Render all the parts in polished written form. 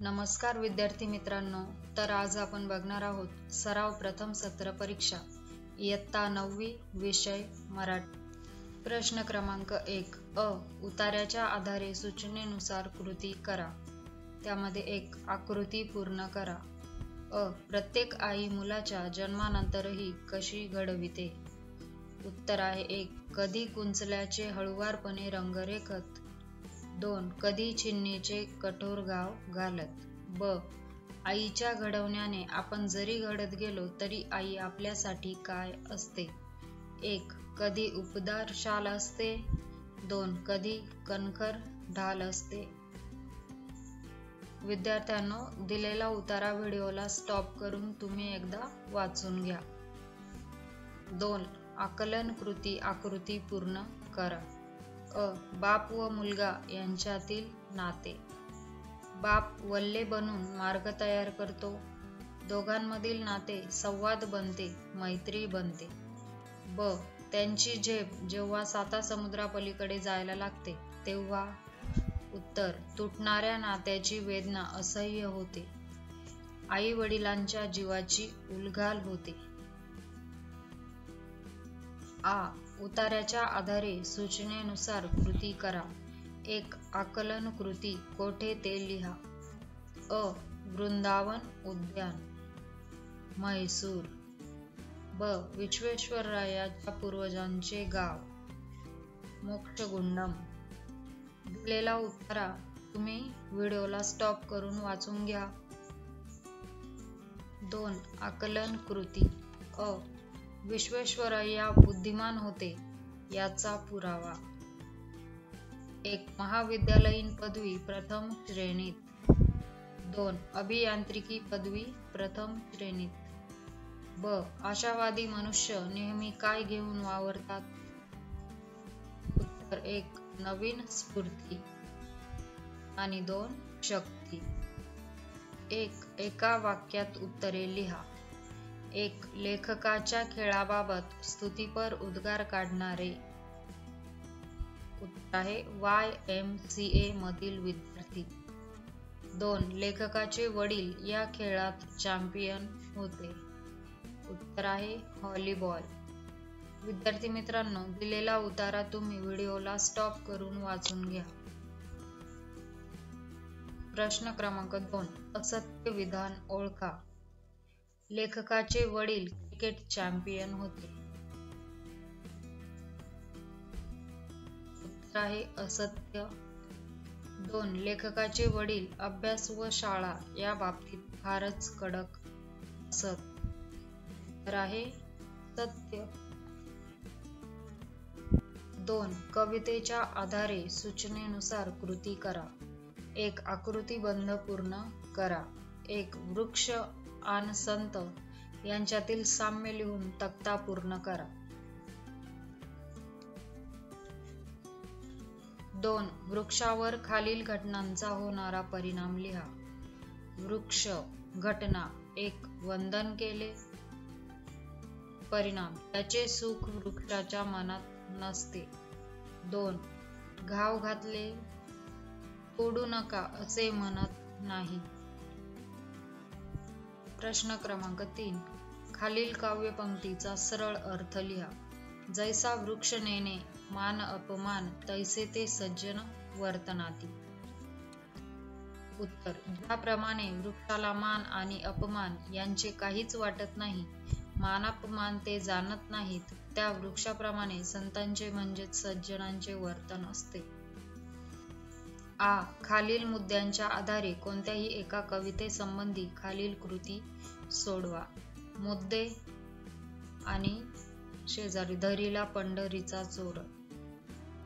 नमस्कार विद्यार्थी मित्रांनो, तर आज आपण बघणार आहोत सराव प्रथम सत्र परीक्षा इयत्ता 9वी विषय मराठी. प्रश्न क्रमांक 1. उतार्याच्या आधारे सूचनेनुसार कृती करा. त्यामध्ये 1. आकृती पूर्ण करा. प्रत्येक आई मुलाच्या जन्मानंतरही कशी घडविते? उत्तर आहे 1. कधी कुंचल्याचे हळुवारपणे रंगरेखत. 2. कधी चिन्नीचे कठोर घाव घालत. ब. आईच्या घडवण्याने आपण जरी घडत गेलो तरी आई आपल्यासाठी काय असते? 1. कधी उबदार शाल असते. 2. कधी कणखर ढाल असते. विद्यार्थ्यांनो, दिलेला उतारा व्हिडिओला स्टॉप करून तुम्ही एकदा वाचून घ्या. 2. आकलन कृती आकृती पूर्ण करा. बाप व मुलगा यांच्यातील नाते. बाप वल्ले बनून मार्ग तयार करतो. दोघांमधील नाते संवाद बनते, मैत्री बनते. ब. त्यांची झेप जेव्हा साता समुद्रापलीकडे जायला लागते तेव्हा. उत्तर. तुटणाऱ्या नात्याची वेदना असह्य होते. आई वडिलांच्या जीवाची उलघाल होते. आ. उतार्याच्या आधारे सूचनेनुसार कृती करा. 1. आकलन कृती कोठे ते लिहा. वृंदावन उद्यान, म्हैसूर. ब. विश्वेश्वररायाच्या पूर्वजांचे गाव, मोक्षगुंडम. दिलेला उतारा तुम्ही व्हिडिओला स्टॉप करून वाचून घ्या. 2. आकलन कृती. विश्वेश्वरय्या बुद्धिमान होते याचा पुरावा. 1. महाविद्यालयीन पदवी प्रथम श्रेणीत. 2. अभियांत्रिकी पदवी प्रथम श्रेणीत. ब. आशावादी मनुष्य नेहमी काय घेऊन वावरतात? उत्तर. 1. नवीन स्फूर्ती आणि 2. शक्ती. 1. एका वाक्यात उत्तरे लिहा. 1. लेखकाच्या खेळाबाबत स्तुतीपर उद्गार काढणारे. उत्तर आहे YMCA मधील विद्यार्थी. 2. लेखकाचे वडील या खेळात चॅम्पियन होते. उत्तर आहे व्हॉलीबॉल. विद्यार्थी मित्रांनो, दिलेला उतारा तुम्ही व्हिडिओला स्टॉप करून वाचून घ्या. प्रश्न क्रमांक 2. असत्य विधान ओळखा. लेखकाचे वडील क्रिकेट चॅम्पियन होते. उत्तर आहे असत्य. 2. लेखकाचे वडील अभ्यास व शाळा या बाबतीत फारच कडक असत. उत्तर आहे सत्य. 2. कवितेच्या आधारे सूचनेनुसार कृती करा. 1. आकृतिबंध पूर्ण करा. 1. वृक्ष आणि संत यांच्यातील साम्य लिहून तक्ता पूर्ण करा. 2. वृक्षावर खालील घटनांचा होणारा परिणाम लिहा. वृक्ष. घटना. 1. वंदन केले. परिणाम. त्याचे सुख वृक्षाच्या मनात नसते. 2. घाव घातले. तोडू नका असे म्हणत नाही. प्रश्न क्रमांक 3. खालील काव्यपंक्तीचा सरळ अर्थ लिहा. जैसा वृक्ष नेणे मान अपमान तैसे ते सज्जन वर्तनाती. उत्तर. ज्याप्रमाणे वृक्षाला मान आणि अपमान यांचे काहीच वाटत नाही, मानापमान ते जाणत नाहीत, त्या वृक्षाप्रमाणे संतांचे म्हणजेच सज्जनांचे वर्तन असते. आ. खालील मुद्द्यांच्या आधारे कोणत्याही एका कवितेसंबंधी खालील कृती सोडवा. मुद्दे आणि शेजारी धरीला पंढरीचा चोर.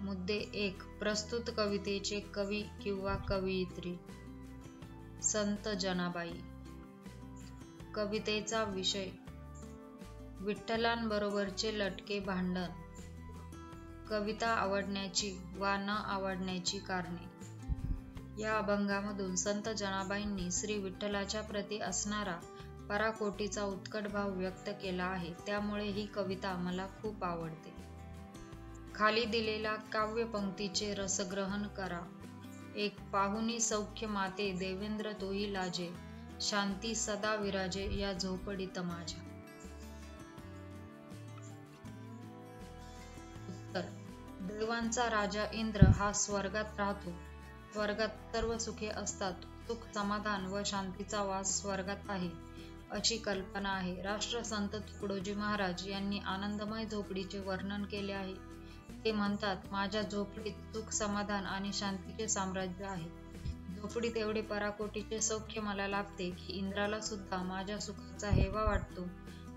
मुद्दे. 1. प्रस्तुत कवितेचे कवी किंवा कवयित्री. संत जनाबाई. कवितेचा विषय. विठ्ठलांबरोबरचे लटके भांडण. कविता आवडण्याची वा न आवडण्याची कारणे. या अभंगामधून संत जनाबाईंनी श्री विठ्ठलाच्या प्रती असणारा पराकोटीचा उत्कट भाव व्यक्त केला आहे. त्यामुळे ही कविता मला खूप आवडते. खाली दिलेल्या काव्यपंक्तीचे रसग्रहण करा. एक पाहुणी सौख्य माते देवेंद्र तोही लाजे, शांती सदा विराजे या झोपडीत माझ्या. उत्तर, देवांचा राजा इंद्र हा स्वर्गात राहतो. स्वर्गात सर्व सुखे असतात. सुख, समाधान व शांतीचा वास स्वर्गात आहे अशी कल्पना आहे. राष्ट्रसंत तुकडोजी महाराज यांनी आनंदमय झोपडीचे वर्णन केले आहे. ते म्हणतात, माझ्या झोपडीत सुख, समाधान आणि शांतीचे साम्राज्य आहे. झोपडीत एवढे पराकोटीचे सौख्य मला लाभते की इंद्राला सुद्धा माझ्या सुखाचा हेवा वाटतो.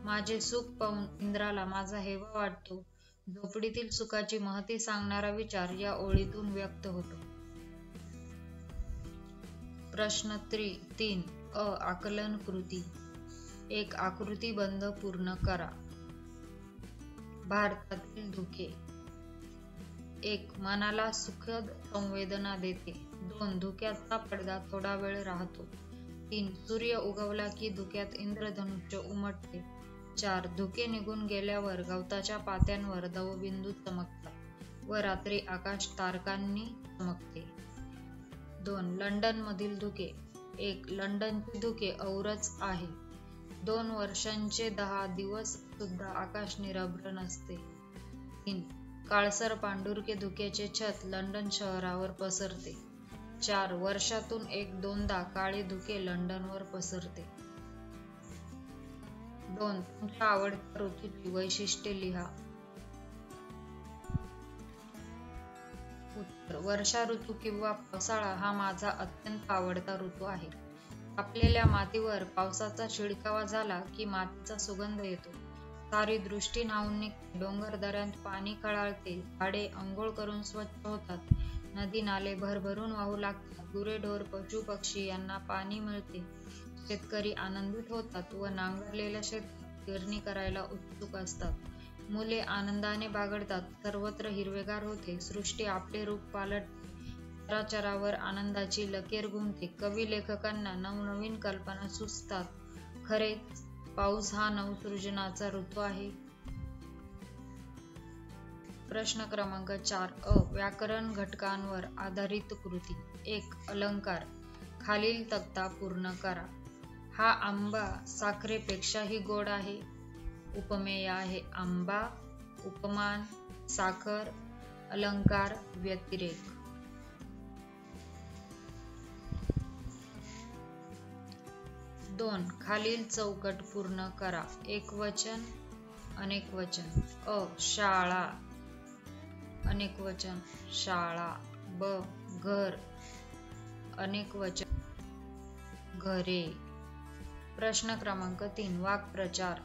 माझे सुख पाहून इंद्राला माझा हेवा वाटतो. झोपडीतील सुखाची महती सांगणारा विचार या ओळीतून व्यक्त होतो. प्रश्न 3 आकलन कृती. एक आकृतीबंध पूर्ण करा. भारतातील धुके. 1. मनाला सुखद संवेदना देते. 2. धुक्याचा पडदा थोडा वेळ राहतो. 3. सूर्य उगवला की धुक्यात इंद्रधनुष्य उमटते. 4. धुके निघून गेल्यावर गवताच्या पात्यांवर दवबिंदू चमकतात व रात्री आकाश तारकांनी चमकते. 2. लंडन मधील धुके. 1. लंडनचे धुके औरच आहे. 2 वर्षांचे 10 दिवस सुद्धा आकाश निरभ्र नसते. 3. काळसर पांढुरके धुक्याचे छत लंडन शहरावर पसरते. 4. वर्षातून 1-2दा काळे धुके लंडनवर पसरते. 2. तुमच्या आवडत्या ऋतूची वैशिष्ट्ये लिहा. उत्तर, वर्षा ऋतू किंवा पावसाळा हा माझा अत्यंत आवडता ऋतू आहे. तापलेल्या मातीवर पावसाचा शिडकावा झाला की मातीचा सुगंध येतो. सारी दृष्टी न्हाऊन निघते. डोंगर दऱ्यांत पाणी खळाळते. झाडे अंघोळ करून स्वच्छ होतात. नदी नाले भरभरून वाहू लागतात. गुरेढोर, पशु पक्षी यांना पाणी मिळते. शेतकरी आनंदित होतात व नांगरलेल्या शेतात पेरणी करायला उत्सुक असतात. मुले आनंदाने बागडतात. सर्वत्र हिरवेगार होते. सृष्टी आपले रूप पालटते. चराचरावर आनंदाची लकेर घुमते. कवी लेखकांना नवनवीन कल्पना सुचतात. खरेच पाऊस हा नवसृजनाचा ऋतू आहे. प्रश्न क्रमांक 4 व्याकरण घटकांवर आधारित कृती. 1. अलंकार. खालील तक्ता पूर्ण करा. हा आंबा साखरेपेक्षाही गोड आहे. उपमेय आहे आंबा. उपमान, साखर. अलंकार, व्यतिरेक. 2. खालील चौकट पूर्ण करा. एकवचन, अनेकवचन. अ. शाळा. अनेकवचन शाळा. ब. घर. अनेकवचन घरे. प्रश्न क्रमांक 3 वाक्प्रचार.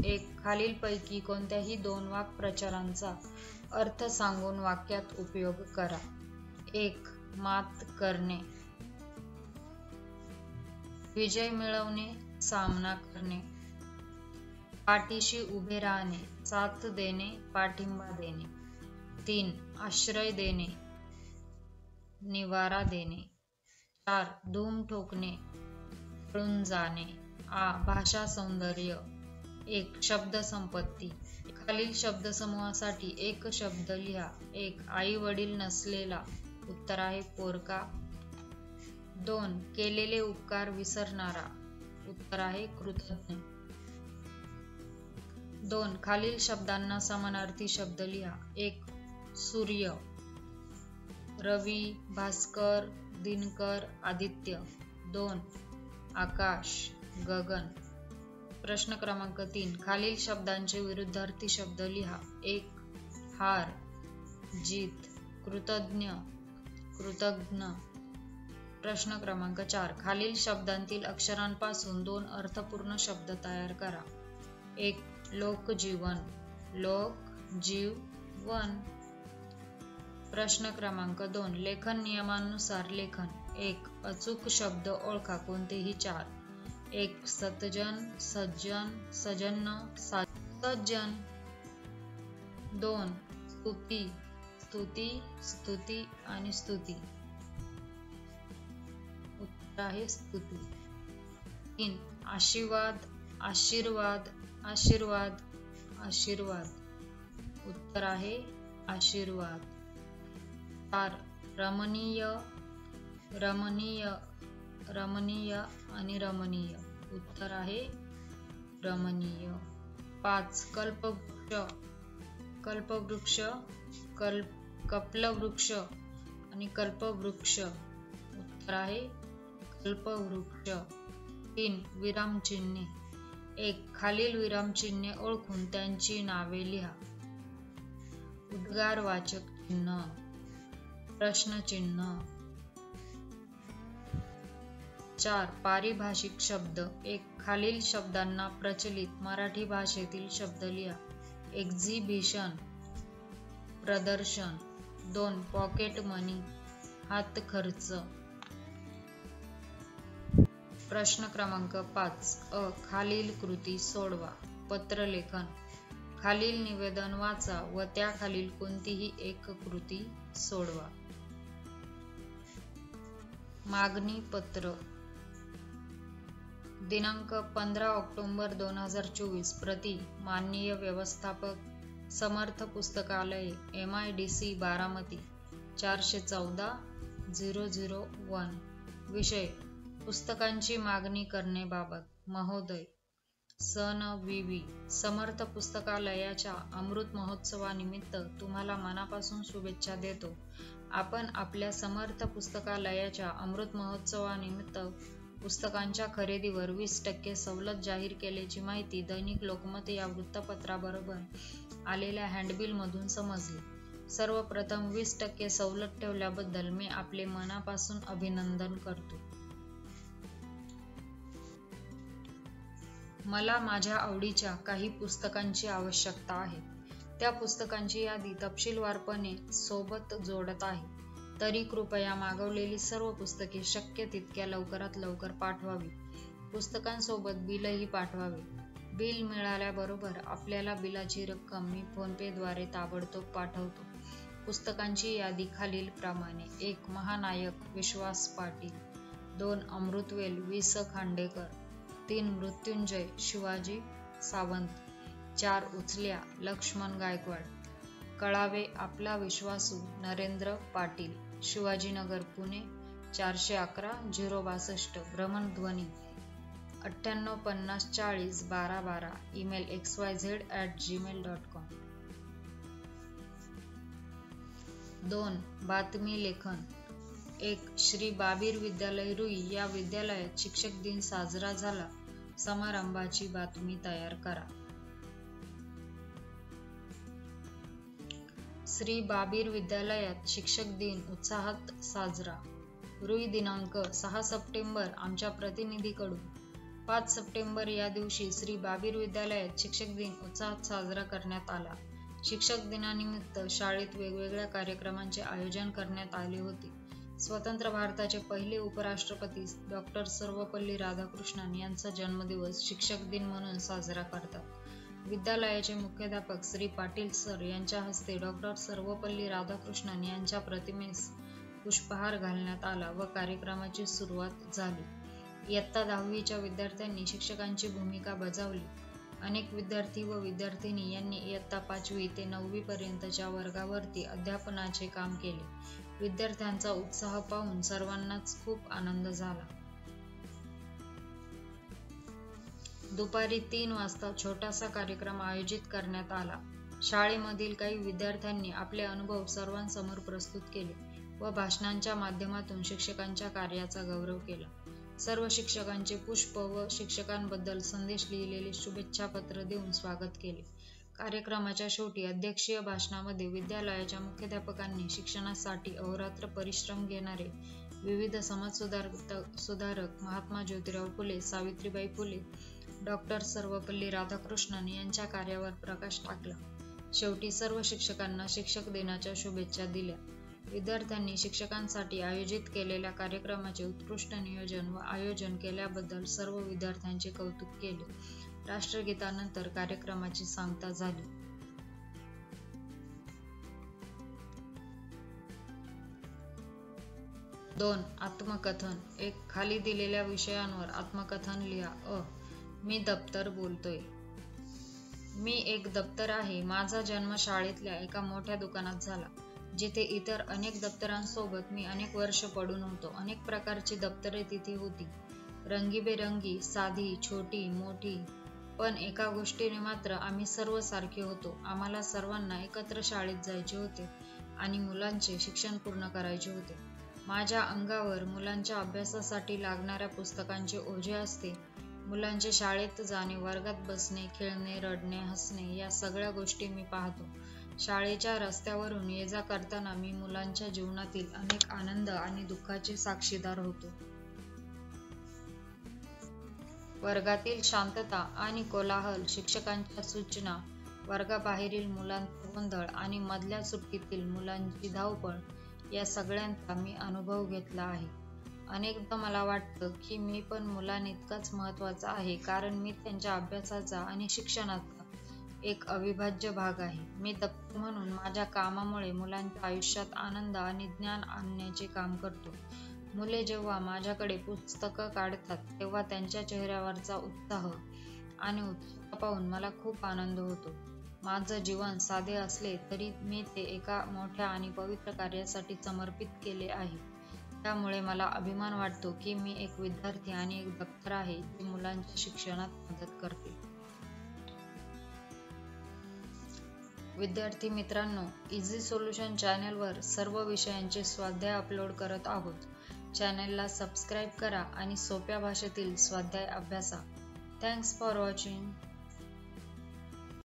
1. खालीलपैकी कोणत्याही 2 वाक्प्रचारांचा अर्थ सांगून वाक्यात उपयोग करा. 1. मात करणे. विजय मिळवणे, सामना करणे. पाठीशी उभे राहणे, साथ देणे, पाठिंबा देणे. 3. आश्रय देणे, निवारा देणे. 4. धूम ठोकणे, पळून जाणे. आ. भाषा सौंदर्य. 1. शब्द संपत्ती. खालील शब्दसमूहासाठी एक शब्द लिहा. 1. आई वडील नसलेला. उत्तर आहे पोरका. 2. केलेले उपकार विसरणारा. उत्तर आहे कृतज्ञ. 2. खालील शब्दांना समानार्थी शब्द लिहा. 1. सूर्य, रवी, भास्कर, दिनकर, आदित्य. 2. आकाश, गगन. प्रश्न क्रमांक 3 खालील शब्दांचे विरुद्धार्थी शब्द लिहा. 1. हार, जीत, कृतज्ञ, कृतज्ञ. प्रश्न क्रमांक 4 खालील शब्दांतील अक्षरांपासून 2 अर्थपूर्ण शब्द तयार करा. 1. लोकजीवन, लोक, जीव, वन. प्रश्न क्रमांक 2 लेखन नियमांनुसार लेखन. 1. अचूक शब्द ओळखा कोणतेही 4. 1. सतजन, सज्जन, सजन्न, सज्जन. 2. स्तुती, स्तुती, स्तुती आणि स्तुती. उत्तर आहे स्तुती. 3. आशीर्वाद, आशीर्वाद, आशीर्वाद, आशीर्वाद. उत्तर आहे आशीर्वाद. 4. रमणीय, रमणीय, रमणीय आणि रमणीय. उत्तर आहे रमणीय. 5. कल्पवृक्ष, कल्पवृक्ष, कपिलवृक्ष आणि कल्पवृक्ष. उत्तर आहे कल्पवृक्ष. 3. विरामचिन्हे. 1. खालील विरामचिन्हे ओळखून त्यांची नावे लिहा. उद्गारवाचक चिन्ह, प्रश्नचिन्ह. 4. पारिभाषिक शब्द. 1. खालील शब्दांना प्रचलित मराठी भाषेतील शब्द लिहा. एक्झिबिशन, प्रदर्शन. 2. पॉकेट मनी, हातखर्च. प्रश्न क्रमांक 5. अ. खालील कृती सोडवा. पत्रलेखन. खालील निवेदन वाचा व त्याखालील कोणतीही एक कृती सोडवा. मागणी पत्र. दिनांक 15 ऑक्टोबर 2024. प्रति माननीय व्यवस्थापक, समर्थ पुस्तकालय, MIDC बारामती, 414-001. विषय: पुस्तकांची मागणी करण्याबाबत. महोदय सन वि. समर्थ पुस्तकालयाच्या अमृत महोत्सवानिमित्त तुम्हाला मनापासून शुभेच्छा देतो. आपण आपल्या समर्थ पुस्तकालयाच्या अमृत महोत्सवानिमित्त पुस्तकांच्या खरेदीवर 20% सवलत जाहीर केल्याची माहिती दैनिक लोकमत या वृत्तपत्राबरोबर आलेल्या हँडबिलमधून समजली. सर्वप्रथम 20% सवलत ठेवल्याबद्दल मी आपले मनापासून अभिनंदन करतो. मला माझ्या आवडीच्या काही पुस्तकांची आवश्यकता आहे. त्या पुस्तकांची यादी तपशीलवारपणे सोबत जोडत आहे. तरी कृपया मागवलेली सर्व पुस्तके शक्य तितक्या लवकरात लवकर पाठवावी. पुस्तकांसोबत बिलही पाठवावे. बिल मिळाल्याबरोबर आपल्याला बिलाची रक्कम मी फोनपेद्वारे ताबडतोब पाठवतो. पुस्तकांची यादी खालील प्रमाणे: 1. महानायक विश्वास पाटील. 2. अमृतवेल वि. स. खांडेकर. 3. मृत्युंजय शिवाजी सावंत. 4. उचल्या लक्ष्मण गायकवाड. कळावे आपला विश्वासू नरेंद्र पाटील. शिवाजीनगर पुणे 411-062. भ्रमणध्वनी 9850401212. Email xyz@gmail.com. 2. बातमी लेखन. 1. श्री बाबीर विद्यालय रुई या विद्यालयात शिक्षक दिन साजरा झाला. समारंभाची बातमी तयार करा. श्री बाबीर विद्यालयात शिक्षक दिन उत्साहात साजरा. रुई दिनांक 6 सप्टेंबर आमच्या प्रतिनिधीकडून. 5 सप्टेंबर या दिवशी श्री बाबीर विद्यालयात शिक्षक दिन उत्साहात साजरा करण्यात आला. शिक्षक दिनानिमित्त शाळेत वेगवेगळ्या कार्यक्रमांचे आयोजन करण्यात आले होते. स्वतंत्र भारताचे पहिले उपराष्ट्रपती डॉ. सर्वपल्ली राधाकृष्णन यांचा जन्मदिवस शिक्षक दिन म्हणून साजरा करतात. विद्यालयाचे मुख्याध्यापक श्री पाटील सर यांच्या हस्ते डॉ. सर्वपल्ली राधाकृष्णन यांच्या प्रतिमेस पुष्पहार घालण्यात आला व कार्यक्रमाची सुरुवात झाली. इयत्ता 10वीच्या विद्यार्थ्यांनी शिक्षकांची भूमिका बजावली. अनेक विद्यार्थी व विद्यार्थिनी यांनी इयत्ता 5वी ते 9वी पर्यंतच्या वर्गावरती अध्यापनाचे काम केले. विद्यार्थ्यांचा उत्साह पाहून सर्वांनाच खूप आनंद झाला. दुपारी 3 वाजता छोटासा कार्यक्रम आयोजित करण्यात आला. शाळेमधील काही विद्यार्थ्यांनी आपले अनुभव सर्वांसमोर प्रस्तुत केले व भाषणांच्या माध्यमातून शिक्षकांच्या कार्याचा गौरव केला. सर्व शिक्षकांचे पुष्प व शिक्षकांबद्दल संदेश लिहिलेले शुभेच्छा पत्र देऊन स्वागत केले. कार्यक्रमाच्या शेवटी अध्यक्षीय भाषणामध्ये विद्यालयाच्या मुख्याध्यापकांनी शिक्षणासाठी अहोरात्र परिश्रम घेणारे विविध समाजसुधारक महात्मा ज्योतिराव फुले, सावित्रीबाई फुले, डॉ. सर्वपल्ली राधाकृष्णन यांच्या कार्यावर प्रकाश टाकला. शेवटी सर्व शिक्षकांना शिक्षक दिनाच्या शुभेच्छा दिल्या. विद्यार्थ्यांनी शिक्षकांसाठी आयोजित केलेल्या कार्यक्रमाचे उत्कृष्ट नियोजन व आयोजन केल्याबद्दल सर्व विद्यार्थ्यांचे कौतुक केले. राष्ट्रगीतानंतर कार्यक्रमाची सांगता झाली. दोन. आत्मकथन. 1. खाली दिलेल्या विषयांवर आत्मकथन लिहा. अ. मी दप्तर बोलतोय. मी एक दप्तर आहे. माझा जन्म शाळेतल्या एका मोठ्या दुकानात झाला. जिथे इतर अनेक दप्तरांसोबत मी अनेक वर्ष पडून होतो. अनेक प्रकारची दप्तरे तिथे होती, रंगीबेरंगी, साधी, छोटी, मोठी. पण एका गोष्टीने मात्र आम्ही सर्व सारखे होतो. आम्हाला सर्वांना एकत्र शाळेत जायचे होते आणि मुलांचे शिक्षण पूर्ण करायचे होते. माझ्या अंगावर मुलांच्या अभ्यासासाठी लागणाऱ्या पुस्तकांचे ओझे असते. मुलांचे शाळेत जाणे, वर्गात बसणे, खेळणे, रडणे, हसणे या सगळ्या गोष्टी मी पाहतो. शाळेच्या रस्त्यावरून ये-जा करताना मी मुलांच्या जीवनातील अनेक आनंद आणि दुःखाचे साक्षीदार होतो. वर्गातील शांतता आणि कोलाहल, शिक्षकांच्या सूचना, वर्गाबाहेरील मुलांचा गोंधळ आणि मधल्या सुट्टीतील मुलांची धावपळ या सगळ्यांचा मी अनुभव घेतला आहे. अनेकदा मला वाटतं की मी पण मुलांइतकाच महत्त्वाचा आहे, कारण मी त्यांच्या अभ्यासाचा आणि शिक्षणाचा एक अविभाज्य भाग आहे. मी दप्तर म्हणून माझ्या कामामुळे मुलांच्या आयुष्यात आनंद आणि ज्ञान आणण्याचे काम करतो. मुले जेव्हा माझ्याकडे पुस्तकं काढतात तेव्हा त्यांच्या चेहऱ्यावरचा उत्साह आणि उत्सुकता पाहून मला खूप आनंद होतो. माझं जीवन साधे असले तरी मी ते एका मोठ्या आणि पवित्र कार्यासाठी समर्पित केले आहे. त्यामुळे मला अभिमान वाटतो की मी एक विद्यार्थी आणि एक दप्तर आहे जे मुलांच्या शिक्षणात मदत करते. विद्यार्थी मित्रांनो, इझी सोल्युशन चॅनलवर सर्व विषयांचे स्वाध्याय अपलोड करत आहोत. चॅनलला सबस्क्राईब करा आणि सोप्या भाषेतील स्वाध्याय अभ्यासा. Thanks for watching.